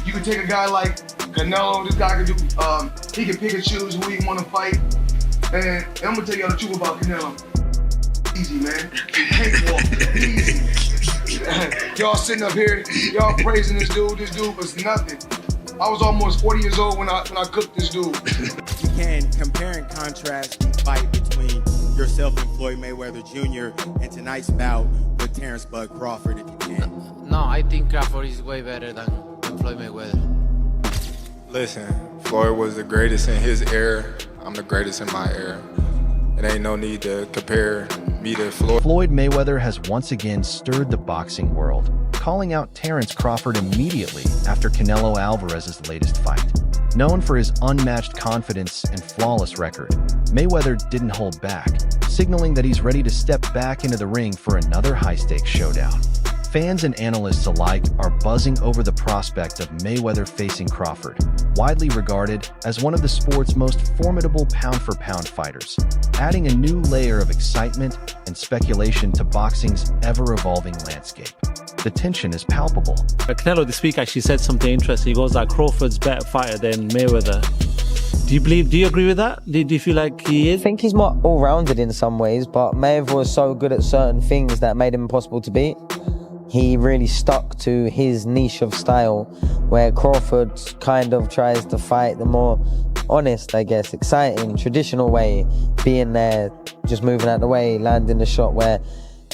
You can take a guy like Canelo. This guy can do. He can pick and choose who he want to fight. And I'm gonna tell y'all the truth about Canelo. Easy, man. Cakewalk. Easy. Y'all sitting up here, y'all praising this dude. This dude was nothing. I was almost 40 years old when I cooked this dude. You can compare and contrast the fight between yourself and Floyd Mayweather Jr. and tonight's bout with Terence Bud Crawford, if you can. No, I think Crawford is way better than Floyd Mayweather. Listen, Floyd was the greatest in his era. I'm the greatest in my era. It ain't no need to compare me to Floyd. Floyd Mayweather has once again stirred the boxing world, calling out Terence Crawford immediately after Canelo Alvarez's latest fight. Known for his unmatched confidence and flawless record, Mayweather didn't hold back, signaling that he's ready to step back into the ring for another high-stakes showdown. Fans and analysts alike are buzzing over the prospect of Mayweather facing Crawford, widely regarded as one of the sport's most formidable pound-for-pound fighters, adding a new layer of excitement and speculation to boxing's ever-evolving landscape. The tension is palpable. Canelo this week actually said something interesting. He goes that Crawford's better fighter than Mayweather. Do you agree with that? Do you feel like he is? I think he's more all-rounded in some ways, but Mayweather was so good at certain things that made him impossible to beat. He really stuck to his niche of style, where Crawford kind of tries to fight the more honest, I guess, exciting, traditional way, being there, just moving out the way, landing the shot, where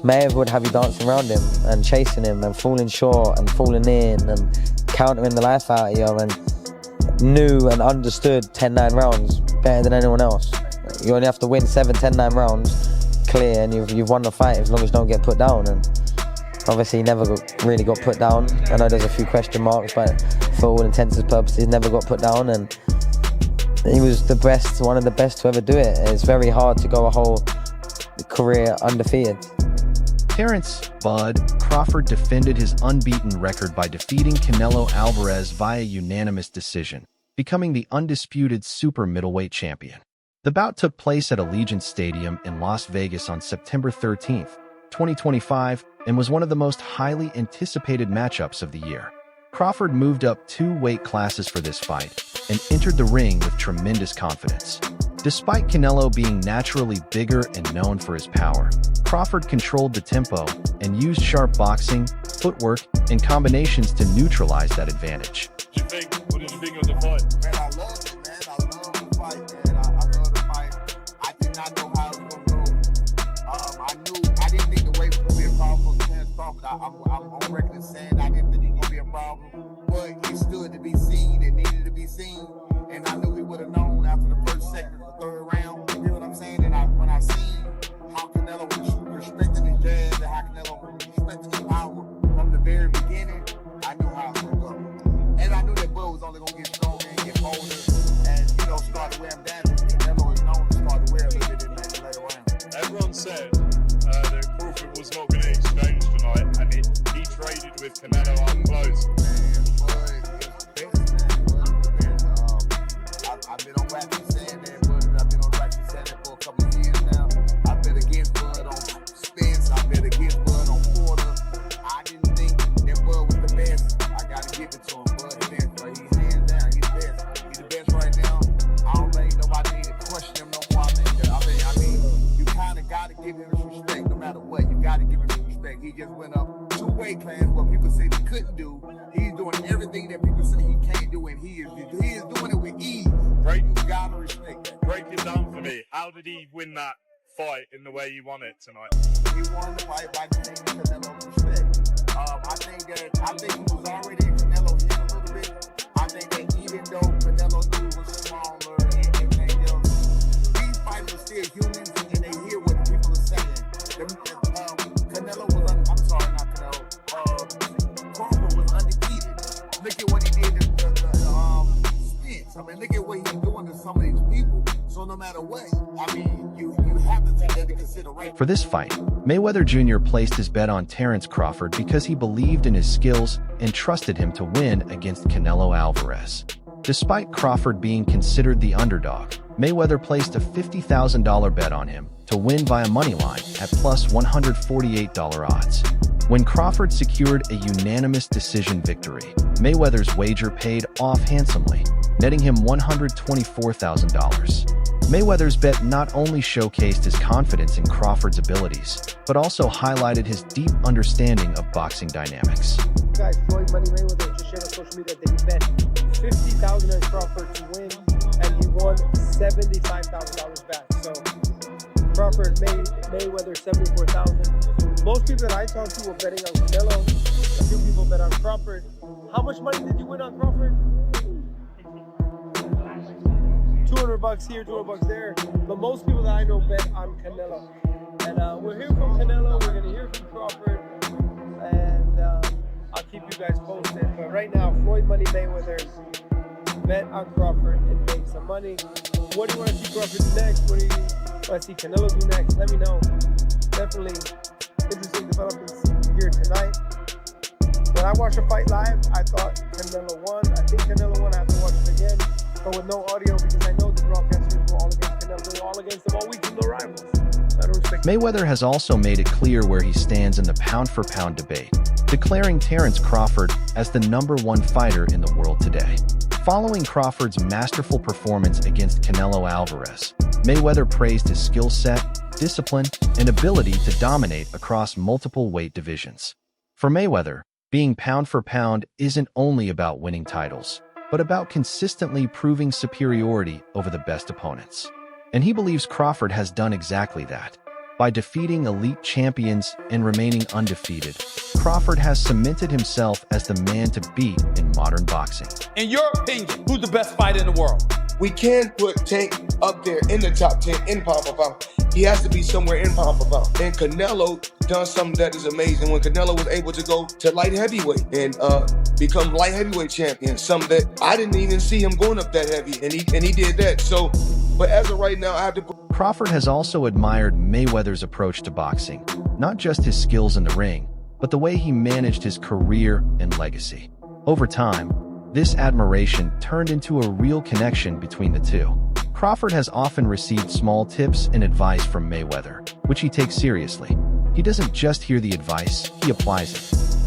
Mayweather would have you dancing around him and chasing him and falling short and falling in and countering the life out of you, and knew and understood 10-9 rounds better than anyone else. You only have to win 7, 10-9 rounds clear and you've won the fight as long as you don't get put down. And obviously he never really got put down. I know there's a few question marks, but for all intents and purposes, he never got put down, and he was the best, one of the best to ever do it. It's very hard to go a whole career undefeated. Terence "Bud" Crawford defended his unbeaten record by defeating Canelo Alvarez via unanimous decision, becoming the undisputed super middleweight champion. The bout took place at Allegiant Stadium in Las Vegas on September 13, 2025, and was one of the most highly anticipated matchups of the year. Crawford moved up 2 weight classes for this fight and entered the ring with tremendous confidence. Despite Canelo being naturally bigger and known for his power, Crawford controlled the tempo and used sharp boxing, footwork, and combinations to neutralize that advantage. What did you think of the fight? Man, I loved it, man. I love the fight, man. I love the fight. I did not know how it was going to go. I didn't think the weight was going to be a problem for Terence Crawford. I'm on record saying I didn't think it was going to be a problem. But it stood to be seen. It needed to be seen. And I knew we would have known after the first, second, or third round. You know what I'm saying? And when I seen how Canelo was respecting his jab and how Canelo was respecting his power from the very beginning, I knew how it would go. And I knew that Bud was only going to get stronger and get bolder and, start to wear him down. Canelo is known to start to wear a little bit in that later round. Everyone said that Crawford was not going to exchange tonight, and he traded with Canelo up close. Man, Bud is the best, man. Bud is the best. I've been on record saying that, Bud. I've been on record saying that for a couple of years now. I bet against Bud on Spence. I bet against Bud on Porter. I didn't think that Bud was the best. I got to give it to him. Bud is the best, but he's hands down. He's the best. He's the best right now. I don't think nobody need to question him no more. I mean, you kind of got to give him his respect no matter what. You got to give him his respect. He just went up 2 weight classes what people say he couldn't do. He's doing everything that people say he can't do, and he is doing it with ease. Break, You got to respect that. break it down for me. How did he win that fight in the way he won it tonight? He won the fight by taking Canelo's respect. I think he was already in Canelo hit a little bit. I think that even though Canelo knew he was smaller and everything else, these fighters are still humans and they hear what the people are saying. Canelo was, I'm sorry, not Canelo. Crawford was undefeated. Look at what he did to Spence. I mean, look at what he's doing to some of these people. So no matter what, I mean, you have to take that into consideration. For this fight, Mayweather Jr. placed his bet on Terence Crawford because he believed in his skills and trusted him to win against Canelo Alvarez. Despite Crawford being considered the underdog, Mayweather placed a $50,000 bet on him to win via moneyline at plus $148 odds. When Crawford secured a unanimous decision victory, Mayweather's wager paid off handsomely, netting him $124,000. Mayweather's bet not only showcased his confidence in Crawford's abilities, but also highlighted his deep understanding of boxing dynamics. Guys, Floyd Mayweather just shared on social media that he bet $50,000 on Crawford to win, and he won $75,000 back. So Crawford made Mayweather $74,000. Most people that I talked to were betting on Canelo. A few people bet on Crawford. How much money did you win on Crawford? $200 here, $200 there. But most people that I know bet on Canelo. And we'll hear from Canelo. We're gonna hear from Crawford, and I'll keep you guys posted. But right now, Floyd Mayweather bet on Crawford and make some money. What do you want to see Crawford do next? What do you want to see Canelo do next? Let me know. Definitely interesting developments here tonight. When I watched the fight live, I thought Canelo won. I think Canelo won. I have to watch it again, but with no audio because I know the broadcasters were all against Canelo. They were all against him all week with no rivals. I don't respect. Mayweather has also made it clear where he stands in the pound-for-pound debate, declaring Terence Crawford as the #1 fighter in the world today. Following Crawford's masterful performance against Canelo Alvarez, Mayweather praised his skill set, discipline, and ability to dominate across multiple weight divisions. For Mayweather, being pound for pound isn't only about winning titles, but about consistently proving superiority over the best opponents. And he believes Crawford has done exactly that. By defeating elite champions and remaining undefeated, Crawford has cemented himself as the man to beat in modern boxing. In your opinion, who's the best fighter in the world? We can put Tank up there in the top 10 in pound for pound. He has to be somewhere in pound for pound. And Canelo done something that is amazing when Canelo was able to go to light heavyweight and become light heavyweight champion. Something that I didn't even see him going up that heavy, and he did that. So, but as of right now, I have to. Crawford has also admired Mayweather's approach to boxing, not just his skills in the ring, but the way he managed his career and legacy. Over time, this admiration turned into a real connection between the two. Crawford has often received small tips and advice from Mayweather, which he takes seriously. He doesn't just hear the advice, he applies it.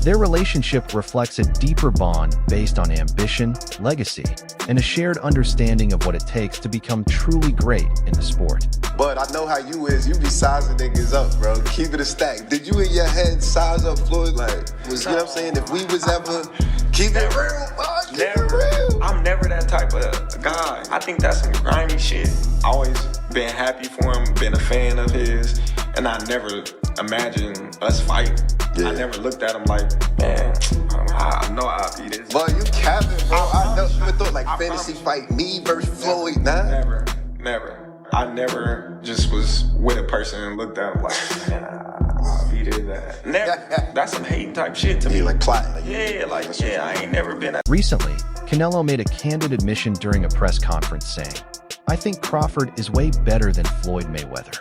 Their relationship reflects a deeper bond based on ambition, legacy, and a shared understanding of what it takes to become truly great in the sport. But I know how you is. You be sizing niggas up, bro. Keep it a stack. Did you in your head size up Floyd? Like, you know what I'm saying? If we was ever keep it real, bro. Keep it real. I'm never that type of guy. I think that's some grimy shit. Always been happy for him, been a fan of his, and I never imagined us fighting. Yeah. I never looked at him like, man, I know I'll be this. But you capping, bro. I know you thought like fantasy fight me versus Floyd, nah? Never. I never just was with a person and looked at him like, man, I'll be this, that. Never. That's some hating type shit to me. Like plotting. I ain't never been at. Recently, Canelo made a candid admission during a press conference saying, "I think Crawford is way better than Floyd Mayweather."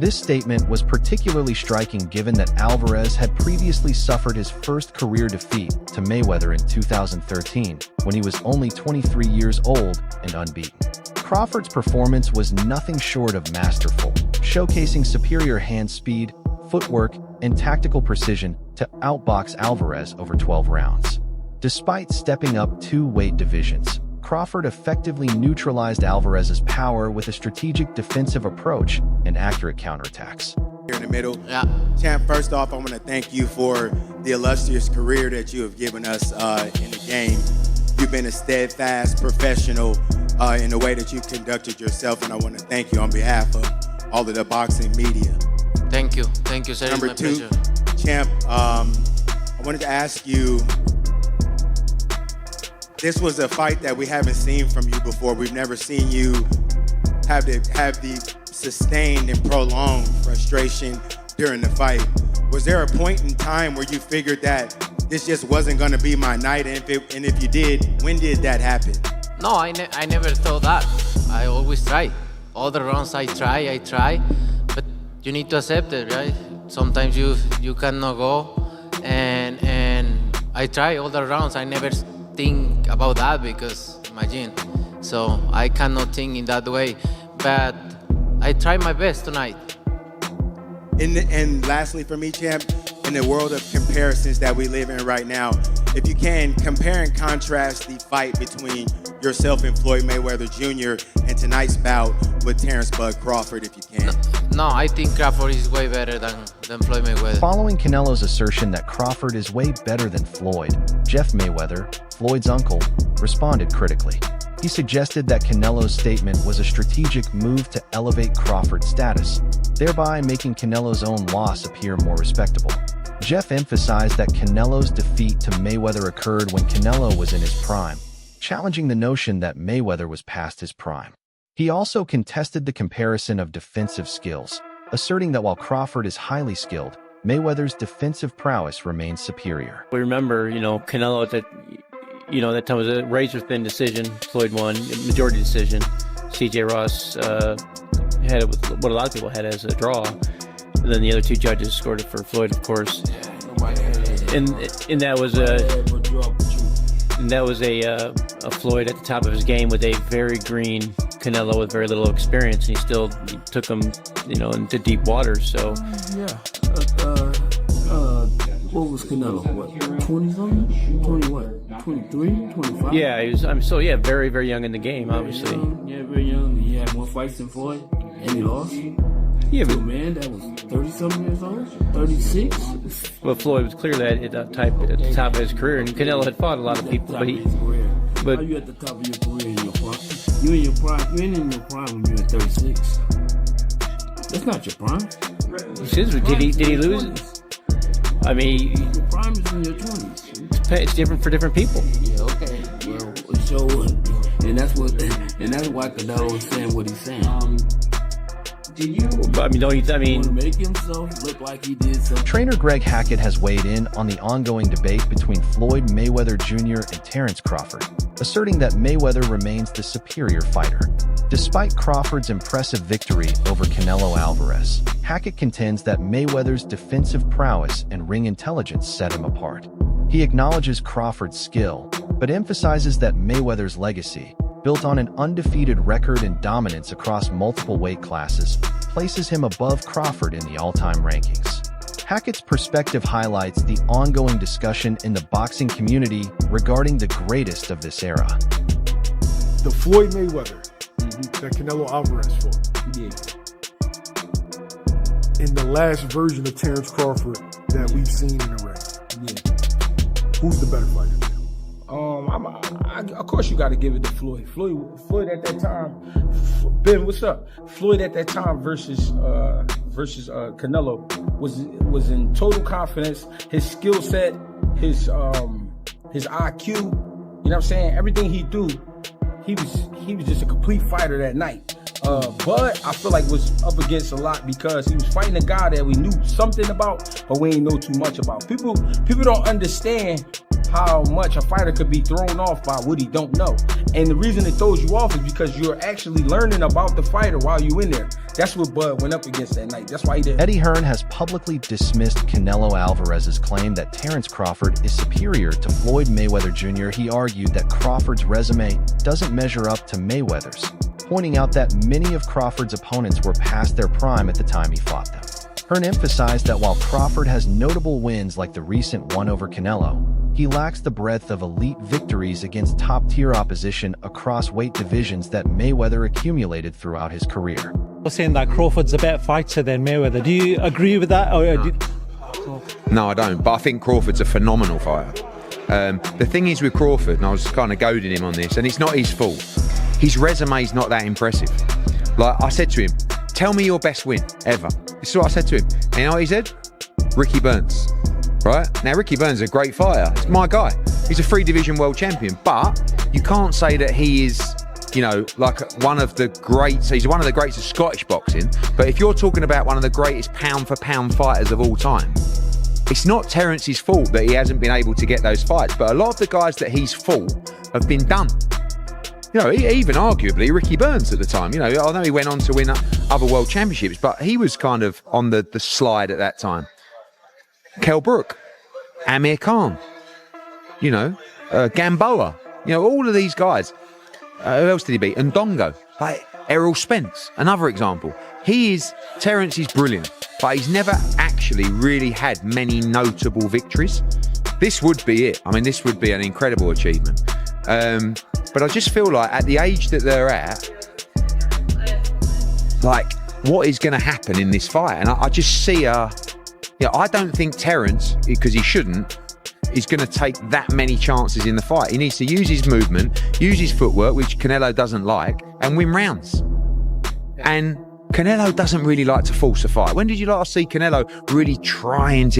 This statement was particularly striking given that Alvarez had previously suffered his first career defeat to Mayweather in 2013, when he was only 23 years old and unbeaten. Crawford's performance was nothing short of masterful, showcasing superior hand speed, footwork, and tactical precision to outbox Alvarez over 12 rounds. Despite stepping up 2 weight divisions, Crawford effectively neutralized Alvarez's power with a strategic defensive approach and accurate counterattacks. Here in the middle. Yeah. Champ, first off, I want to thank you for the illustrious career that you have given us in the game. You've been a steadfast professional in the way that you conducted yourself, and I want to thank you on behalf of all of the boxing media. Thank you, sir. Number my 2, pleasure. Champ, I wanted to ask you, this was a fight that we haven't seen from you before. We've never seen you have the sustained and prolonged frustration during the fight. Was there a point in time where you figured that this just wasn't going to be my night? And if you did, when did that happen? No, I never thought that. I always try. All the rounds I try, but you need to accept it, right? Sometimes you cannot go, and I try all the rounds. I never think about that because imagine. So I cannot think in that way, but I try my best tonight. And lastly for me, champ, in the world of comparisons that we live in right now, if you can, compare and contrast the fight between yourself and Floyd Mayweather Jr. and tonight's bout with Terence "Bud" Crawford, if you can. No, I think Crawford is way better than Floyd Mayweather. Following Canelo's assertion that Crawford is way better than Floyd, Jeff Mayweather, Floyd's uncle, responded critically. He suggested that Canelo's statement was a strategic move to elevate Crawford's status, thereby making Canelo's own loss appear more respectable. Jeff emphasized that Canelo's defeat to Mayweather occurred when Canelo was in his prime, challenging the notion that Mayweather was past his prime. He also contested the comparison of defensive skills, asserting that while Crawford is highly skilled, Mayweather's defensive prowess remains superior. We remember, Canelo at that time was a razor-thin decision. Floyd won, majority decision. C.J. Ross had it with what a lot of people had as a draw. And then the other two judges scored it for Floyd, of course. And that was a Floyd at the top of his game with a very green Canelo with very little experience, and he took him, into deep waters. So what was Canelo? What, 20-something? 20 what? 23? 25? Yeah, he was. Very, very young in the game, obviously. Very young. He had more fights than Floyd, and he lost. Yeah, but man, that was 30-something years old, 36. Well, Floyd was clearly at the top of his career, and Canelo had fought a lot of people, but how you at the top of your career in your prime? You in your prime? You ain't in your prime when you're at 36. That's not your prime. Did he lose it? I mean, your prime is in your 20s. It's different for different people. Yeah, okay. Well, so, and that's why Canelo is saying what he's saying. To make himself look like he did something. Trainer Greg Hackett has weighed in on the ongoing debate between Floyd Mayweather Jr. and Terence Crawford, asserting that Mayweather remains the superior fighter. Despite Crawford's impressive victory over Canelo Alvarez, Hackett contends that Mayweather's defensive prowess and ring intelligence set him apart. He acknowledges Crawford's skill, but emphasizes that Mayweather's legacy, built on an undefeated record and dominance across multiple weight classes, places him above Crawford in the all-time rankings. Hackett's perspective highlights the ongoing discussion in the boxing community regarding the greatest of this era. The Floyd Mayweather that Canelo Alvarez fought. In the last version of Terence Crawford that we've seen in the ring. Who's the better fighter? Of course you got to give it to Floyd. Floyd at that time, Ben, what's up? Floyd at that time versus Canelo was in total confidence. His skill set, his IQ, you know what I'm saying? Everything he do, he was just a complete fighter that night. Bud, I feel like was up against a lot because he was fighting a guy that we knew something about, but we ain't know too much about. People don't understand how much a fighter could be thrown off by what he don't know. And the reason it throws you off is because you're actually learning about the fighter while you in there. That's what Bud went up against that night. That's why he did. Eddie Hearn has publicly dismissed Canelo Alvarez's claim that Terence Crawford is superior to Floyd Mayweather Jr. He argued that Crawford's resume doesn't measure up to Mayweather's, pointing out that many of Crawford's opponents were past their prime at the time he fought them. Hearn emphasized that while Crawford has notable wins like the recent one over Canelo, he lacks the breadth of elite victories against top-tier opposition across weight divisions that Mayweather accumulated throughout his career. You're saying that Crawford's a better fighter than Mayweather. Do you agree with that? No, I don't. But I think Crawford's a phenomenal fighter. The thing is with Crawford, and I was kind of goading him on this, and it's not his fault. His resume's not that impressive. Like I said to him, tell me your best win ever. This is what I said to him. And you know what he said? Ricky Burns. Right? Now, Ricky Burns is a great fighter. He's my guy. He's a 3-division world champion. But you can't say that he is, like one of the greats. He's one of the greats of Scottish boxing. But if you're talking about one of the greatest pound-for-pound fighters of all time, it's not Terence's fault that he hasn't been able to get those fights. But a lot of the guys that he's fought have been done. Even arguably Ricky Burns at the time. I know he went on to win other world championships, but he was kind of on the slide at that time. Kell Brook, Amir Khan, Gamboa, all of these guys. Who else did he beat? Ndongo. Like Errol Spence, another example. Terence is brilliant, but he's never actually really had many notable victories. This would be it. I mean, this would be an incredible achievement. But I just feel like at the age that they're at, like, what is going to happen in this fight? And I just see I don't think Terence, because he shouldn't, is going to take that many chances in the fight. He needs to use his movement, use his footwork, which Canelo doesn't like, and win rounds. And Canelo doesn't really like to force a fight. When did you last see Canelo really trying to